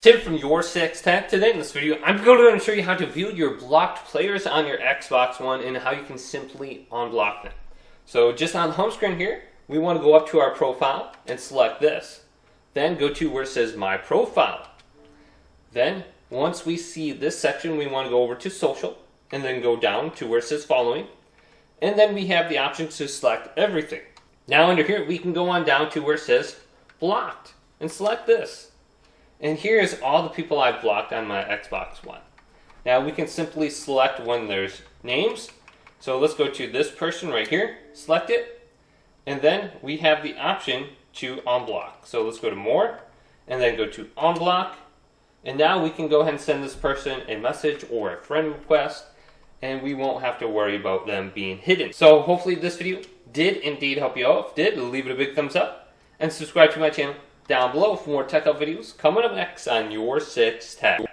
Tim from YourSixTech. Today in this video, I'm going to show you how to view your blocked players on your Xbox One and how you can simply unblock them. So just on the home screen here, we want to go up to our profile and select this. Then go to where it says My Profile. Then once we see this section, we want to go over to Social and then go down to where it says Following. And then we have the option to select everything. Now under here, we can go on down to where it says Blocked and select this. And here's all the people I've blocked on my Xbox One. Now we can simply select when there's names. So let's go to this person right here, select it, and then we have the option to unblock. So let's go to More, and then go to Unblock. And now we can go ahead and send this person a message or a friend request, and we won't have to worry about them being hidden. So hopefully this video did indeed help you out. If it did, leave it a big thumbs up, and subscribe to my channel down below for more tech up videos coming up next on YourSixTech.